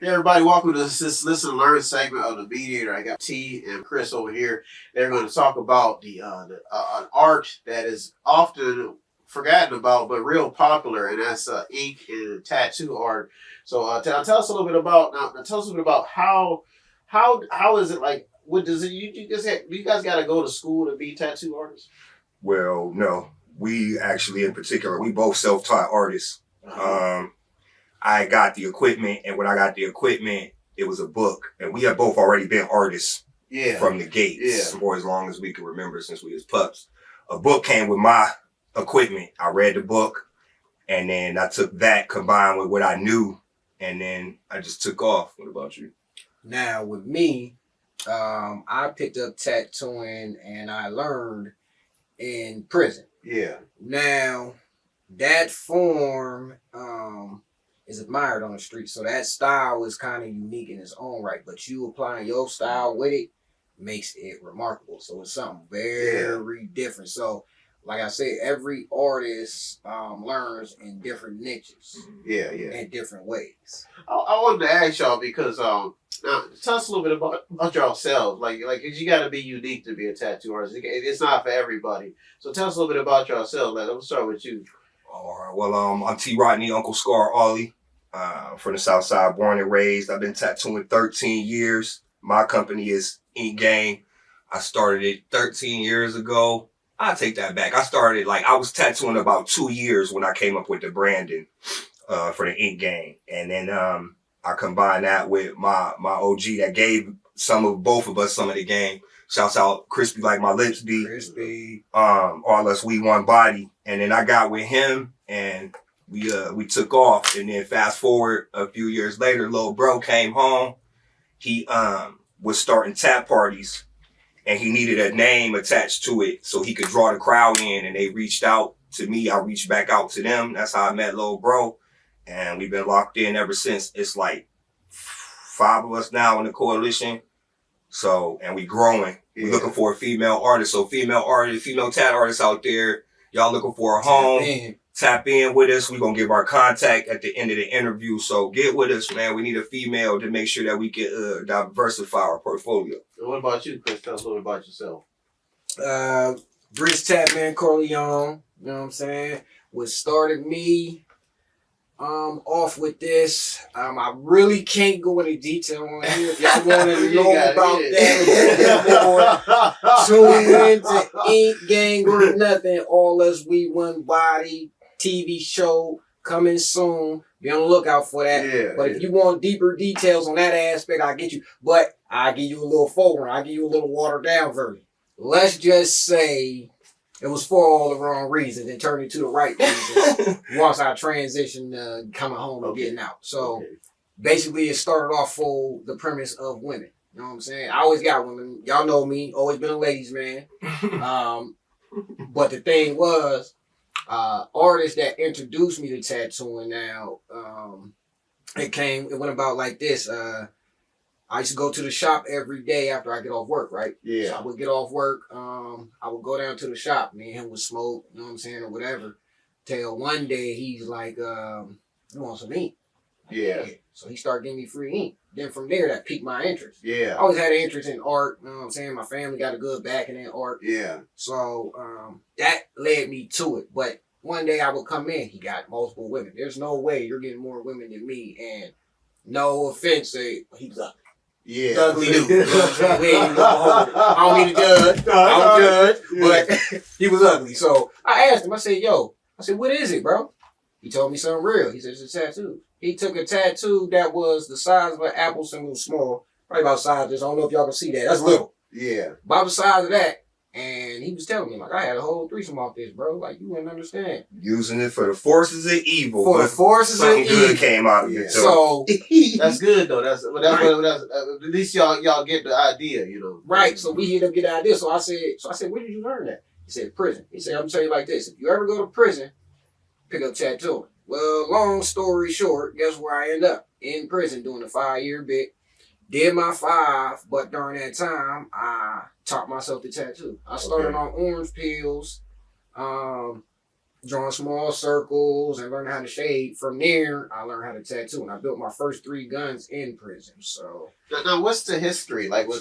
Hey everybody, welcome to this Listen and Learn segment of the Mediator. I got T and Chris over here. They're going to talk about an art that is often forgotten about but real popular, and that's ink and tattoo art. So tell us a little bit about tell us a little bit about how is it like? What does it? You guys got to go to school to be tattoo artists? Well, no. We actually, in particular, we both self-taught artists. I got the equipment, and when I got the equipment, it was a book. And we have both already been artists from the gates for as long as we can remember since we was pups. A book came with my equipment. I read the book, and then I took that combined with what I knew, and then I just took off. What about you? Now, with me, I picked up tattooing and I learned in prison. Yeah. Now, that form is admired on the street, so that style is kind of unique in its own right. But you applying your style with it makes it remarkable. So it's something very different. So, like I said, every artist learns in different niches. Yeah. In different ways. I wanted to ask y'all because now tell us a little bit about yourselves. Like you got to be unique to be a tattoo artist. It's not for everybody. So tell us a little bit about yourself. Let's start with you. All right. Well, I'm T. Rodney, Uncle Scar Ollie, from the South Side, born and raised. I've been tattooing 13 years. My company is Ink Gang. I started it 13 years ago. I take that back. I was tattooing about 2 years when I came up with the branding for the Ink Gang. And then I combined that with my OG that gave both of us some of the game. Shouts out Crispy Like My Lips Be. Crispy. All us, we one body. And then I got with him and we took off. And then fast forward a few years later, little bro came home. He was starting tap parties. And he needed a name attached to it so he could draw the crowd in. And they reached out to me. I reached back out to them. That's how I met Lil Bro. And we've been locked in ever since. It's like 5 of us now in the coalition. So, and we growing. Yeah. We're looking for a female artist. So female tat artists out there, y'all looking for a home. Tap in with us. We're going to give our contact at the end of the interview. So get with us, man. We need a female to make sure that we can diversify our portfolio. And what about you, Chris? Tell us a little bit about yourself. Bridge Tapman Corleone, you know what I'm saying? What started me off with this. I really can't go into detail on here. If y'all want to know about that, tune in to Ink Gang or Nothing. All us, we one body. TV show coming soon. Be on the lookout for that. But if you want deeper details on that aspect, I'll get you. But I'll give you a little forward. I'll give you a little watered down version. Let's just say it was for all the wrong reasons and turned into the right reasons once I transitioned coming home and getting out. So basically it started off for the premise of women. You know what I'm saying? I always got women. Y'all know me. Always been a ladies' man. But the thing was, artists that introduced me to tattooing now, it went about like this. I used to go to the shop every day after I get off work, right? Yeah. So I would get off work, I would go down to the shop, me and him would smoke, you know what I'm saying, or whatever. Till one day he's like, you want some ink? Yeah. So he started giving me free ink. Then from there, that piqued my interest. Yeah. I always had an interest in art, you know what I'm saying? My family got a good backing in art. Yeah. So that led me to it. But one day I would come in, he got multiple women. There's no way you're getting more women than me. And no offense, he's ugly. Yeah. He's ugly dude. You know what I'm saying? I don't mean to judge. I don't judge. But he was ugly. So I asked him, I said, what is it, bro? He told me something real. He said, it's a tattoo. He took a tattoo that was the size of an apple, something small. Probably about the size of this. I don't know if y'all can see that. That's little. Yeah. About the size of that. And he was telling me, like, I had a whole threesome off this, bro. Like, you wouldn't understand. Using it for the forces of evil. For the forces of evil. Something good came out of it. So that's good, though. That's at least y'all get the idea, you know. Right. So we here to get the idea. So I said, where did you learn that? He said, prison. He said, I'm gonna tell you like this. If you ever go to prison, pick up tattooing. Well, long story short, guess where I end up? In prison doing a 5-year bit. Did my 5, but during that time, I taught myself to tattoo. I started on orange peels. drawing small circles and learning how to shade. From there, I learned how to tattoo, and I built my first 3 guns in prison. So Now, what's the history? Like, do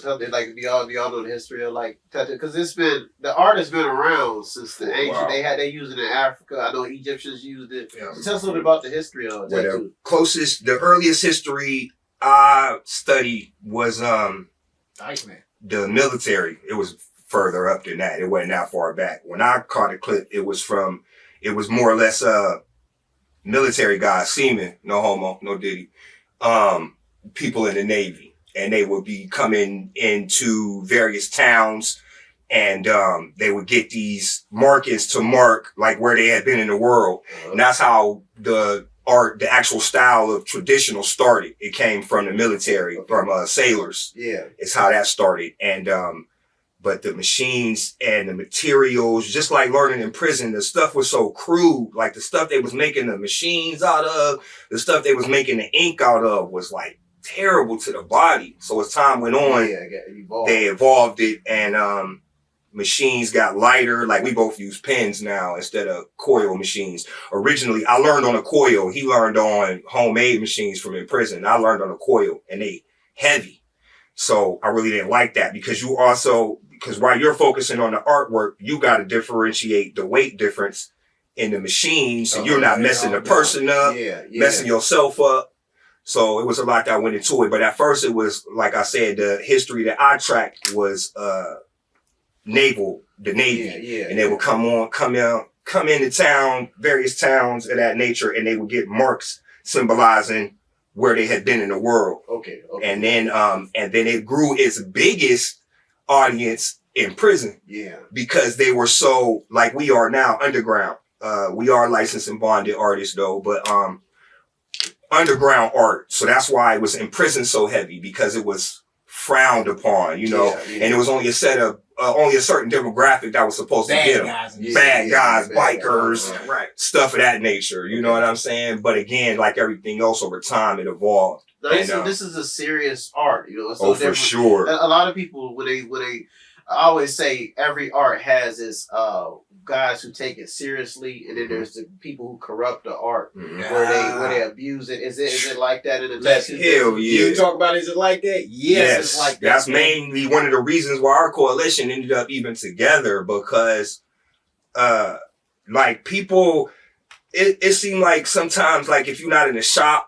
y'all know the history of like tattoo? Because the art has been around since the ancient. Wow. They use it in Africa. I know Egyptians used it. Yeah. So tell us a little bit about the history of tattoo. The earliest history I studied was Iceman. the military. It was further up than that. It wasn't that far back. When I caught a clip, it was more or less military guys, seamen, no homo, no diddy, people in the Navy. And they would be coming into various towns and they would get these markings to mark like where they had been in the world. And that's how the actual style of traditional started. It came from the military, from sailors. Yeah. It's how that started. And but the machines and the materials, just like learning in prison, the stuff was so crude. Like the stuff they was making the machines out of, the stuff they was making the ink out of was like terrible to the body. So as time went on, they evolved it, and machines got lighter. Like we both use pens now instead of coil machines. Originally, I learned on a coil. He learned on homemade machines from in prison. I learned on a coil, and they heavy. So I really didn't like that because while you're focusing on the artwork, you got to differentiate the weight difference in the machine, so you're not messing the person up, messing yourself up. So it was a lot that went into it. But at first it was, like I said, the history that I tracked was the Navy. And they would come into town, various towns of that nature, and they would get marks symbolizing where they had been in the world. Okay. And then it grew its biggest audience in prison. Yeah. Because they were so, like we are now, underground. We are licensed and bonded artists though, but underground art. So that's why it was in prison so heavy, because it was frowned upon, and it was only a certain demographic that was supposed to get them. Bad guys, bikers, stuff of that nature. You know what I'm saying? But again, like everything else over time, it evolved. No, this is a serious art, It's so for sure. A lot of people, when they, I always say every art has its guys who take it seriously, and then there's the people who corrupt the art, where they abuse it. Is it like that in the tattoo? Hell yeah. You talk about, is it like that? Yes, it's like that. That's mainly one of the reasons why our coalition ended up even together, because like people, it seemed like sometimes, like if you're not in a shop,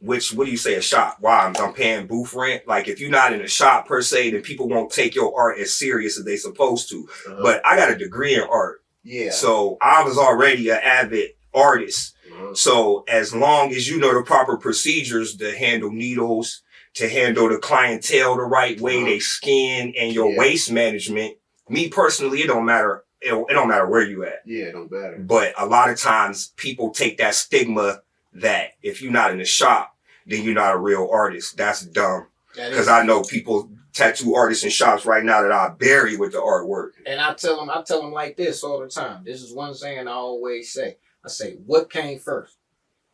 what do you say, a shop? Why? I'm paying booth rent. Like if you're not in a shop per se, then people won't take your art as serious as they supposed to. But I got a degree in art. Yeah. So I was already an avid artist. So as long as you know the proper procedures to handle needles, to handle the clientele the right way, they skin, and your waste management, me personally, it don't matter. It don't matter where you at. Yeah, it don't matter. But a lot of times people take that stigma that if you're not in the shop, then you're not a real artist. That's dumb. Because I know people, tattoo artists in shops right now that I bury with the artwork. And I tell them like this all the time. This is one saying I always say. I say, what came first?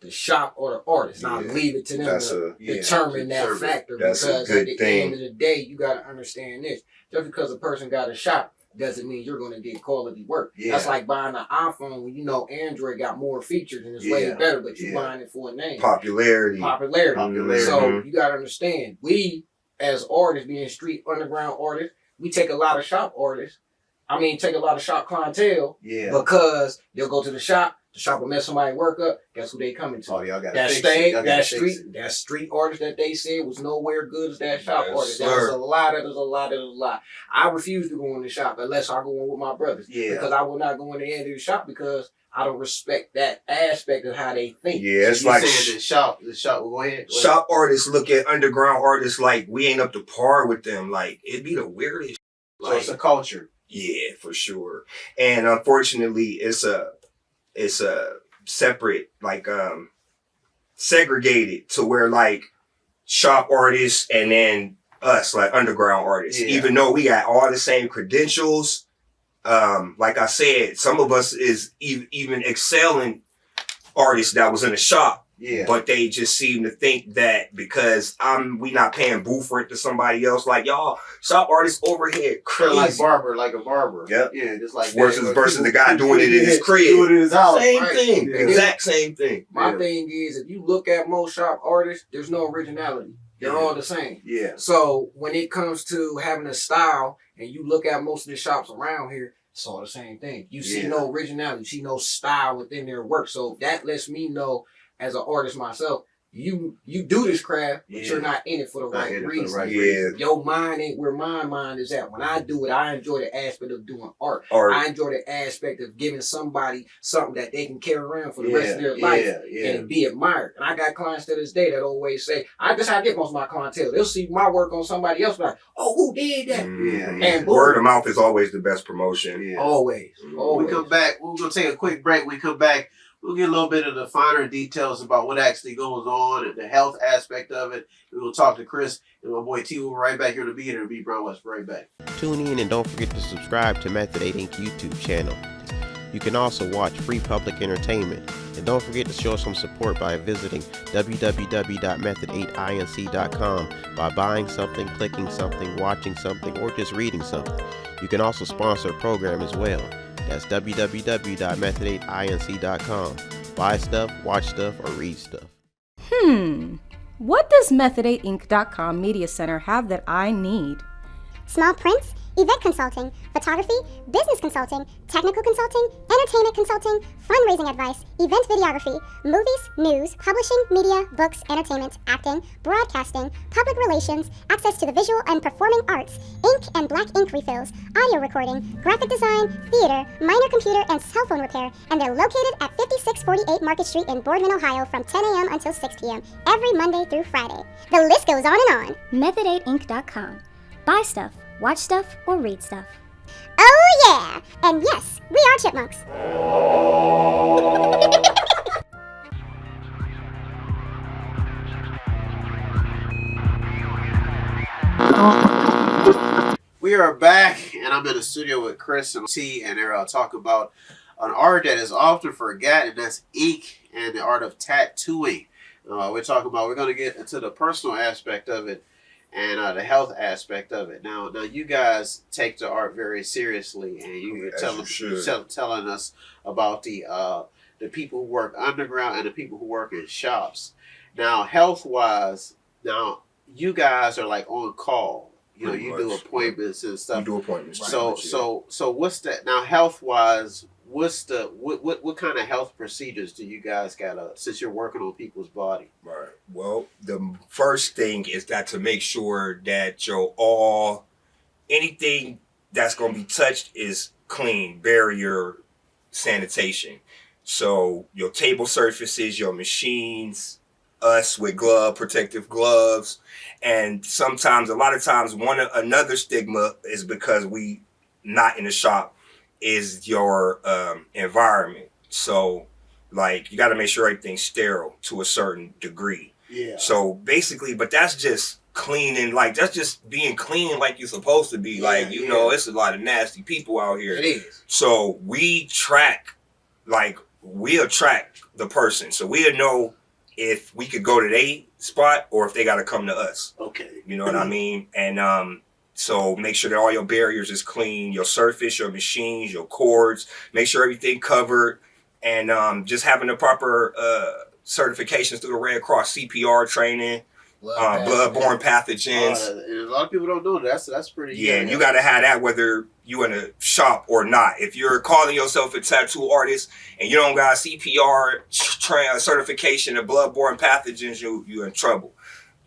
The shop or the artist? And I leave it to them to determine that factor. That's because a at good the end of the day, you got to understand this. Just because a person got a shop doesn't mean you're going to get quality work. That's like buying an iPhone when Android got more features and it's way better, but you're buying it for a name. Popularity. So you got to understand, we as artists, being street underground artists, we take a lot of shop artists. Take a lot of shop clientele because they'll go to the shop will mess somebody work up. Guess who they coming to? Oh, y'all got that street artist that they said was nowhere good as that shop artist. There's a lot. I refuse to go in the shop unless I go in with my brothers. Because I will not go in the end of the shop because I don't respect that aspect of how they think. Yeah, it's like the shop. Go ahead. Shop artists look at underground artists like we ain't up to par with them. Like it'd be the weirdest. So it's a culture. Yeah, for sure. And unfortunately, it's a separate, like segregated to where like shop artists and then us, like underground artists. Even though we got all the same credentials, like I said, some of us is even excelling artists that was in the shop Yeah. But they just seem to think that because we not paying booth rent to somebody else, like y'all shop artists overhead crazy. Like a barber. Yep. Yeah, just like versus the guy doing it in his crib. Doing it in his house. Same Right. thing. Yeah. Exact same thing. My thing is, if you look at most shop artists, there's no originality. They're all the same. Yeah. So when it comes to having a style, and you look at most of the shops around here, it's all the same thing. You see no originality. You see no style within their work. So that lets me know, as an artist myself, you do this craft, but you're not in it for the right reason. Your mind ain't where my mind is at. When I do it, I enjoy the aspect of doing art. I enjoy the aspect of giving somebody something that they can carry around for the rest of their life and be admired. And I got clients to this day that always say, that's how I get most of my clientele. They'll see my work on somebody else, like, oh, who did that? And word of mouth is always the best promotion. Yeah. Always. We come back. We're going to take a quick break. We come back. We'll get a little bit of the finer details about what actually goes on and the health aspect of it. We'll talk to Chris and my boy T. We'll be right back here to be here. B. Brown West. Right back. Tune in and don't forget to subscribe to Method 8 Inc. YouTube channel. You can also watch free public entertainment. And don't forget to show some support by visiting www.method8inc.com by buying something, clicking something, watching something, or just reading something. You can also sponsor a program as well. That's www.method8inc.com. Buy stuff, watch stuff, or read stuff. What does Method8inc.com Media Center have that I need? Small prints, event consulting, photography, business consulting, technical consulting, entertainment consulting, fundraising advice, event videography, movies, news, publishing, media, books, entertainment, acting, broadcasting, public relations, access to the visual and performing arts, ink and black ink refills, audio recording, graphic design, theater, minor computer and cell phone repair, and they're located at 5648 Market Street in Boardman, Ohio from 10 a.m. until 6 p.m. every Monday through Friday. The list goes on and on. Method8inc.com. Buy stuff, watch stuff, or read stuff. Oh yeah! And yes, we are chipmunks. We are back, and I'm in the studio with Chris and T, and they're talking about an art that is often forgotten, and that's ink and the art of tattooing. We're going to get into the personal aspect of it and the health aspect of it. Now you guys take the art very seriously, and you're telling us about the people who work underground and the people who work in shops. Now, health-wise, you guys are like on call. You do appointments and stuff. We do appointments. So what's that now? Health-wise, what kind of health procedures do you guys got since you're working on people's body? Right. Well, the first thing is that to make sure that anything that's going to be touched is clean, barrier sanitation. So your table surfaces, your machines, us with protective gloves, and a lot of times another stigma is because we not in the shop is your environment. So like you got to make sure everything's sterile to a certain degree. Yeah. So basically, but that's just cleaning, that's just being clean like you're supposed to be. It's a lot of nasty people out here. It is. So we'll track the person. So we'll know if we could go to their spot or if they got to come to us. Okay. You know what I mean? And so make sure that all your barriers is clean, your surface, your machines, your cords, make sure everything covered, and just having the proper certifications through the Red Cross, CPR training, bloodborne pathogens. And a lot of people don't know that. That's pretty. Yeah, and you got to have that whether you in a shop or not. If you're calling yourself a tattoo artist and you don't got CPR certification of bloodborne pathogens, you're in trouble.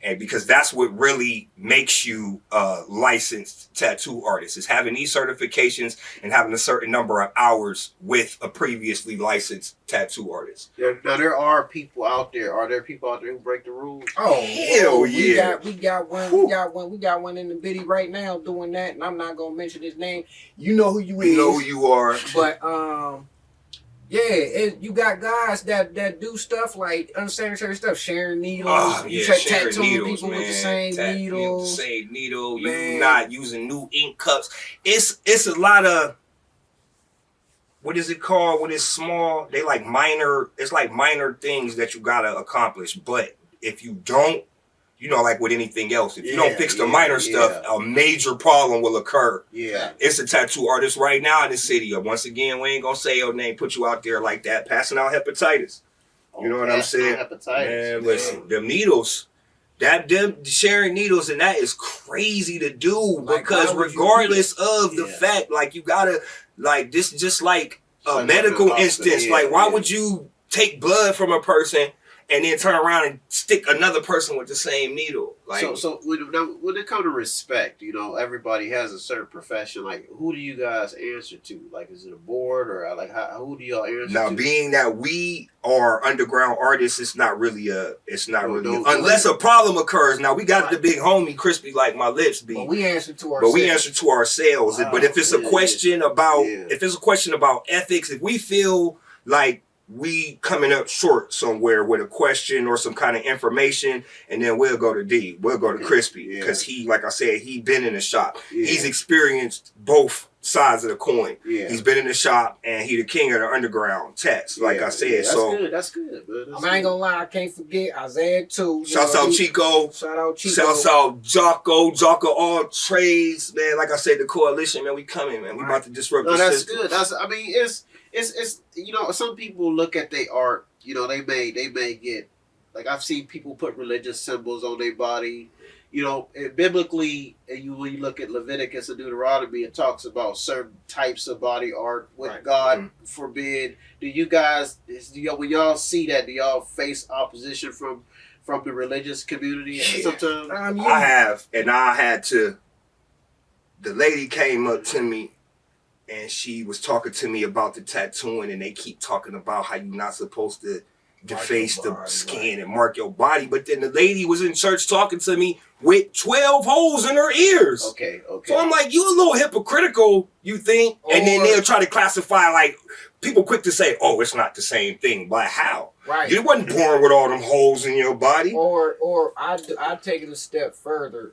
And because that's what really makes you a licensed tattoo artist, is having these certifications and having a certain number of hours with a previously licensed tattoo artist. Now there are people out there. Are there people out there who break the rules? Oh hell yeah! We got one in the biddy right now doing that, and I'm not gonna mention his name. You know who you is. You know who you are. But you got guys that do stuff like unsanitary stuff, sharing needles. Tattooing needles, people man. with the same needles. The same needle. You not using new ink cups. It's a lot of what is it called when it's small? They like minor, it's like minor things that you gotta accomplish. But if you don't, you know, like with anything else, if you don't fix the minor stuff, a major problem will occur. Yeah. It's a tattoo artist right now in the city. Once again, we ain't gonna say your name, put you out there like that, passing out hepatitis. You know what I'm saying? Hepatitis. Man, listen, them needles, them sharing needles, and that is crazy to do Like, because regardless of the fact, like you gotta, like this, just like a medical instance, like why would you take blood from a person and then turn around and stick another person with the same needle? Like, so when it comes to respect, you know, everybody has a certain profession. Like, who do you guys answer to? Like, is it a board or like who do y'all answer now, to? being that we are underground artists, it's not really unless a problem occurs. Now we got the big homie crispy like my lips be, but we answer to ourselves. Wow, but if it's a question about ethics, if we feel like we coming up short somewhere with a question or some kind of information, and then we'll go to D. We'll go to Crispy because he, like I said, he been in the shop. Yeah. He's experienced both sides of the coin. Yeah. He's been in the shop and he the king of the underground tats, like I said. That's good. I ain't gonna lie, I can't forget Isaiah too. Shouts out Chico. Shouts out Jocko, all trades, man. Like I said, the coalition, man, we coming, man. We about to disrupt the system. That's good. I mean, it's you know, some people look at their art, you know, they may get, like I've seen people put religious symbols on their body, you know, biblically, and when you look at Leviticus and Deuteronomy, it talks about certain types of body art, what God forbid. Do you guys, when y'all see that, do y'all face opposition from the religious community sometimes? I have, and I had to, the lady came up to me and she was talking to me about the tattooing, and they keep talking about how you're not supposed to deface the skin and mark your body. But then the lady was in church talking to me with 12 holes in her ears. Okay. So I'm like, you a little hypocritical, you think? And then they'll try to classify, like, people quick to say, oh, it's not the same thing. But how? Right. You wasn't born with all them holes in your body. Or I'd take it a step further.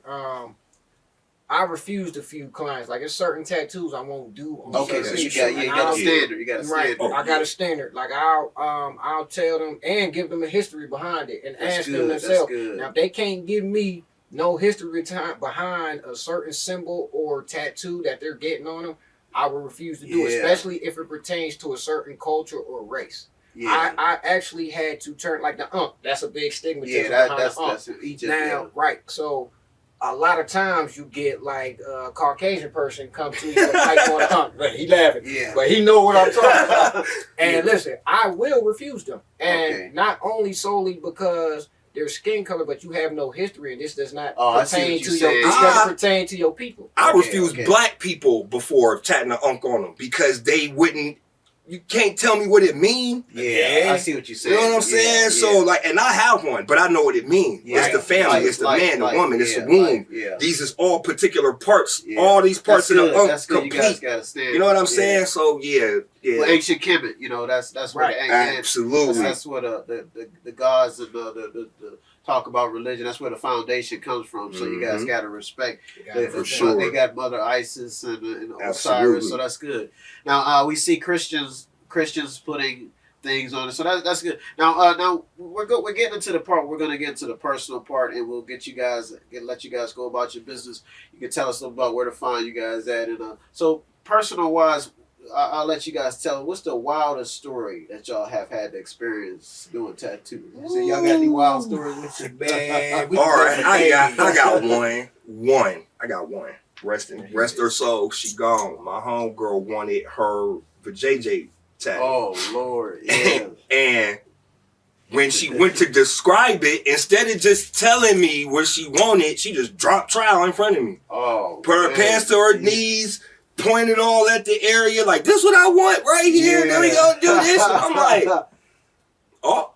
I refused a few clients. Like, there's certain tattoos I won't do on so you got a standard. You got a standard. I got a standard. Like, I'll tell them and give them a history behind it and ask them themselves. Now, if they can't give me no history behind a certain symbol or tattoo that they're getting on them, I will refuse to do it, especially if it pertains to a certain culture or race. Yeah. I actually had to turn, like the that's a big stigmatism. That's Egypt. Now, right. So, a lot of times you get like a Caucasian person come to you like on the but he laughing. Yeah. But he know what I'm talking about. And listen, I will refuse them. And not only solely because their skin color, but you have no history, and this does not pertain to your. This doesn't pertain to your people. I refused black people before tatting an unk on them because they wouldn't. You can't tell me what it means. Yeah, I see what you're saying. You know what I'm saying? Yeah. So, like, and I have one, but I know what it means. Yeah. It's the family, it's the man, the woman, it's the womb. These is all particular parts. Yeah. All these parts of the unk complete. You guys gotta stand. You know what I'm saying? So, Well, ancient Kemet, you know, that's what absolutely. That's what the gods and the talk about religion. That's where the foundation comes from. So you guys gotta respect. For sure. They got Mother Isis and Osiris, so that's good. Now we see Christians putting things on it, so that's good. Now we're getting into the part. We're gonna get into the personal part, and we'll let you guys go about your business. You can tell us about where to find you guys at, and so personal wise. I'll let you guys tell. What's the wildest story that y'all have had to experience doing tattoos? So y'all got any wild stories with you, man? All right, I got one. I got one. Rest her soul. She gone. My homegirl wanted her vajayjay tattoo. Oh Lord, yeah. And when she went to describe it, instead of just telling me what she wanted, she just dropped trowel in front of me. Oh, put her pants to her knees. Pointed all at the area, like, this what I want right here. Then we gonna do this. And I'm like, oh,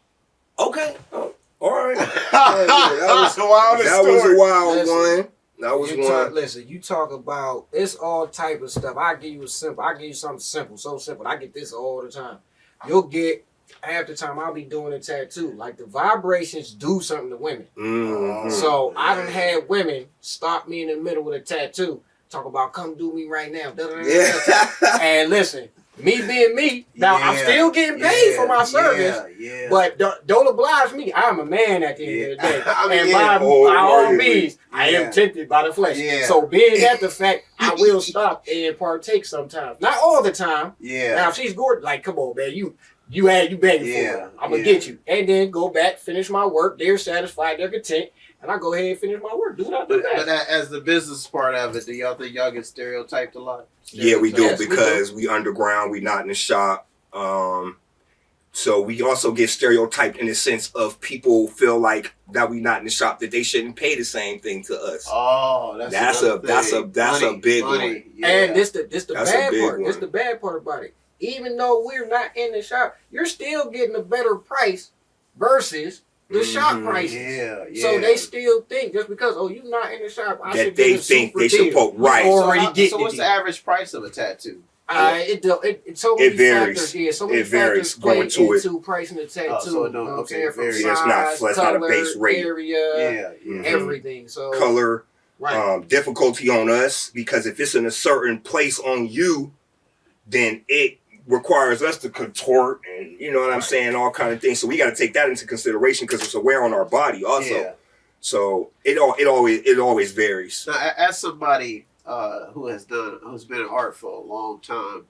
okay. Oh, all right. That was a wild one. That was one. Listen, you talk about, it's all type of stuff. I give you something simple, so simple. I get this all the time. You'll get, half the time I'll be doing a tattoo. Like, the vibrations do something to women. Mm-hmm. So I done had women stop me in the middle with a tattoo. Talk about, come do me right now. Yeah. And listen, Me being me. Now I'm still getting paid for my service. Yeah. But don't oblige me. I'm a man at the end of the day. I mean, and yeah. by all means, Yeah. I am tempted by the flesh. Yeah. So being that the fact, I will stop and partake sometimes. Not all the time. Yeah. Now if she's gorgeous, like, come on, man, you begging for it. I'm gonna get you. And then go back, finish my work. They're satisfied, they're content. And I go ahead and finish my work. Do what I do best. But as the business part of it, do y'all think y'all get stereotyped a lot? Yeah, we do, Yes, because we underground, we not in the shop. So we also get stereotyped in the sense of people feel like that we not in the shop, that they shouldn't pay the same thing to us. Oh, that's a big one. Yeah. And this the That's a bad big part. one. This the bad part about it. Even though we're not in the shop, you're still getting a better price versus the shop prices. Yeah. So they still think just because you're not in the shop, I That should they get a think super they deal. supposed right. Already So what's the average price of a tattoo? It's so many It varies. factors. Yeah, so many It varies factors play going to it. into pricing the tattoo. So it don't- you know what I'm okay, saying? From varies. size, It's not a color, base rate. area, Yeah. everything. So Color, right. difficulty on us, because if it's in a certain place on you, then it requires us to contort and you know what I'm saying, all kind of things. So we got to take that into consideration because it's a wear on our body also. Yeah. So it always varies. Now, as somebody who's been in art for a long time,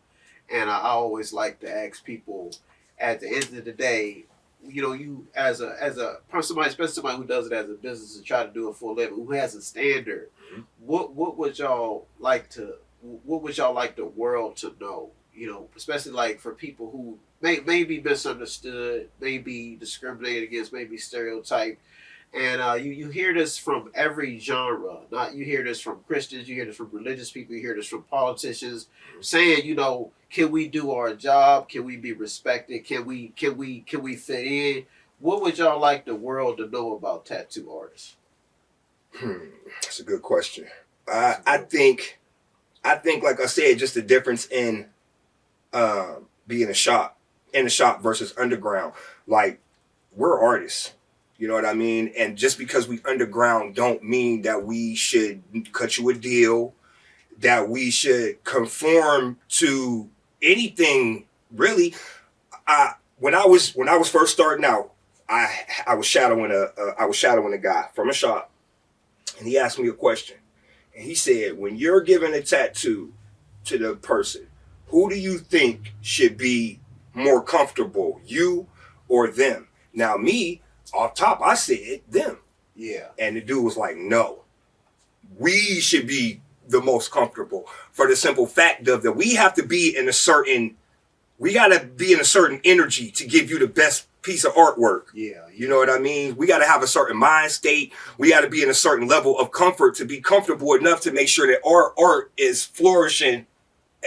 and I always like to ask people, at the end of the day, you as a somebody, especially somebody who does it as a business and try to do it for a living, who has a standard, what would y'all like the world to know? Especially like for people who may be misunderstood, may be discriminated against, may be stereotyped. And you hear this from every genre. You hear this from Christians, you hear this from religious people, you hear this from politicians saying, can we do our job? Can we be respected? Can we fit in? What would y'all like the world to know about tattoo artists? That's a good question. I think, like I said, just the difference in being in the shop versus underground. Like, we're artists. You know what I mean? And just because we underground don't mean that we should cut you a deal, that we should conform to anything really. When I was first starting out, I was shadowing a guy from a shop, and he asked me a question. And he said, when you're giving a tattoo to the person, who do you think should be more comfortable, you or them? Now me, off top, I said them. Yeah. And the dude was like, no, we should be the most comfortable, for the simple fact of that we have to be in a certain energy to give you the best piece of artwork. Yeah. You know what I mean? We got to have a certain mind state. We got to be in a certain level of comfort to be comfortable enough to make sure that our art is flourishing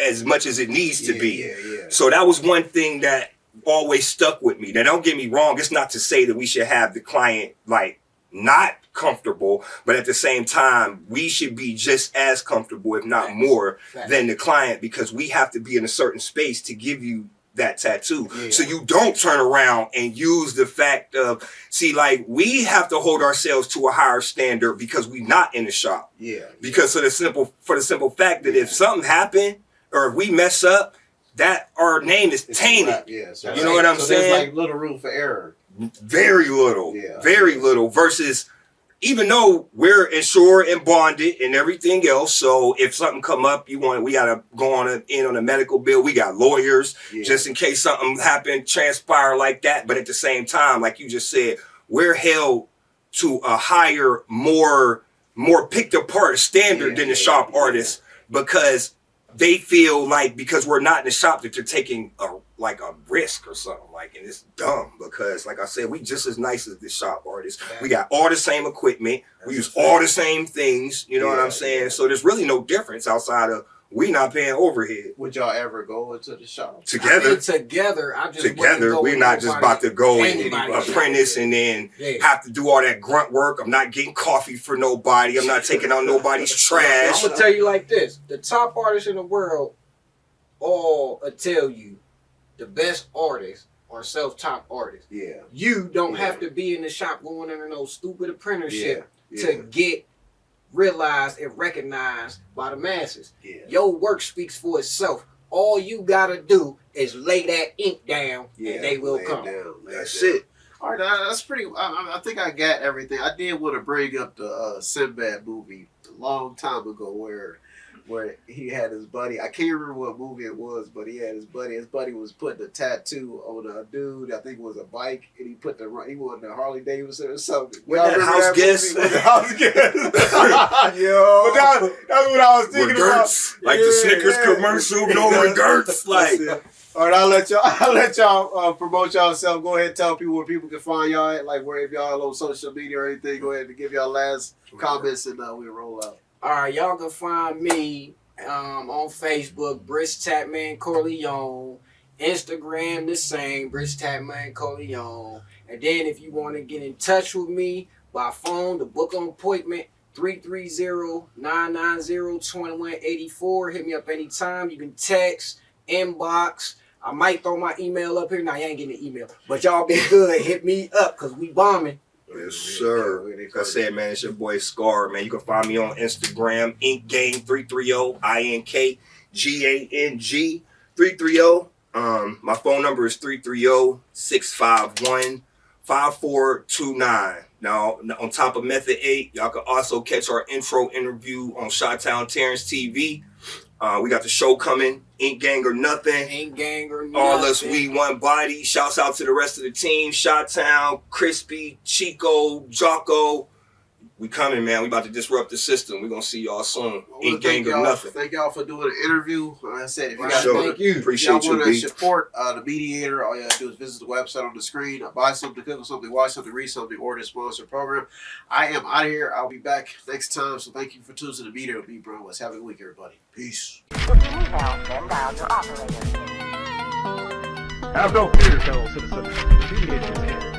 as much as it needs to be. Yeah. So that was one thing that always stuck with me. Now, don't get me wrong. It's not to say that we should have the client like not comfortable, but at the same time, we should be just as comfortable, if not more, than the client, because we have to be in a certain space to give you that tattoo. Yeah. So you don't turn around and use the fact of, we have to hold ourselves to a higher standard because we not in the shop. Yeah. Because for the simple fact that if something happened or if we mess up, that our name is tainted. Yeah. So you know what I'm saying? There's like little room for error. Very little. Yeah. Very little. Versus, even though we're insured and bonded and everything else, so if something come up, we gotta go in on a medical bill. We got lawyers just in case something happened, transpire like that. But at the same time, like you just said, we're held to a higher, more picked apart standard than the shop artists, because they feel like because we're not in the shop that they're taking a risk or something, and it's dumb, because like I said, we just as nice as the shop artists. We got all the same equipment. We use all the same things. You know what I'm saying? Yeah. So there's really no difference outside of we not paying overhead. Would y'all ever go into the shop Together? Together, we're not just about to go and anybody. apprentice and then have to do all that grunt work. I'm not getting coffee for nobody. I'm not taking out nobody's trash. I'm gonna tell you like this: the top artists in the world all tell you the best artists are self-top artists. Yeah. You don't have to be in the shop going under no stupid apprenticeship Yeah. to get realized and recognized by the masses. Yeah. Your work speaks for itself. All you gotta do is lay that ink down, Yeah, and they will lay it come. down, lay it That's down. it. All right, that's pretty. I think I got everything. I did want to bring up the Sinbad movie a long time ago, where he had his buddy. I can't remember what movie it was, but he had his buddy. His buddy was putting a tattoo on a dude. I think it was a bike, and he wanted a Harley Davidson or something. With Y'all that remember house movie? guest? With the house guest. Yo, But that's what I was thinking With about. Gertz, like the Yeah, Snickers yeah. commercial, no regrets. Like, All right, I'll let y'all promote y'allself. Go ahead and tell people where people can find y'all at, like where if y'all on social media or anything. Go ahead and give y'all last comments and we'll roll out. all right, y'all can find me on Facebook, Brisk Tapman Corleone. Instagram the same, Brisk Tapman Corleone. And then if you want to get in touch with me by phone, the book on appointment 330-990-2184. Hit me up anytime. You can text, inbox. I might throw my email up here. Now, you ain't getting an email. But y'all be good. Hit me up because we bombing. yes, sir. Like I said, man, it's your boy Scar, man. You can find me on Instagram, InkGang330, INKGANG 330. My phone number is 330-651-5429. Now, on top of Method 8, y'all can also catch our intro interview on Chi-Town Terrence TV. We got the show coming, Ink Gang or Nothing. Ain't gang or nothing. All us, we one body. Shouts out to the rest of the team. Chi-Town, Crispy, Chico, Jocko. We coming, man. We about to disrupt the system. We gonna see y'all soon. Ink Gang or Nothing. Thank y'all for doing the interview. Like I said, if you Right, guys Sure. thank you. If Appreciate y'all you, want to B. support the Mediator, all you gotta do is visit the website on the screen, buy something, cook something, watch something, read something, or the sponsor program. I am out of here. I'll be back next time. So thank you for tuning to the Mediator with me, bro. Let's have a good week, everybody. Peace. Have no fear, fellow citizens. The Mediator is here.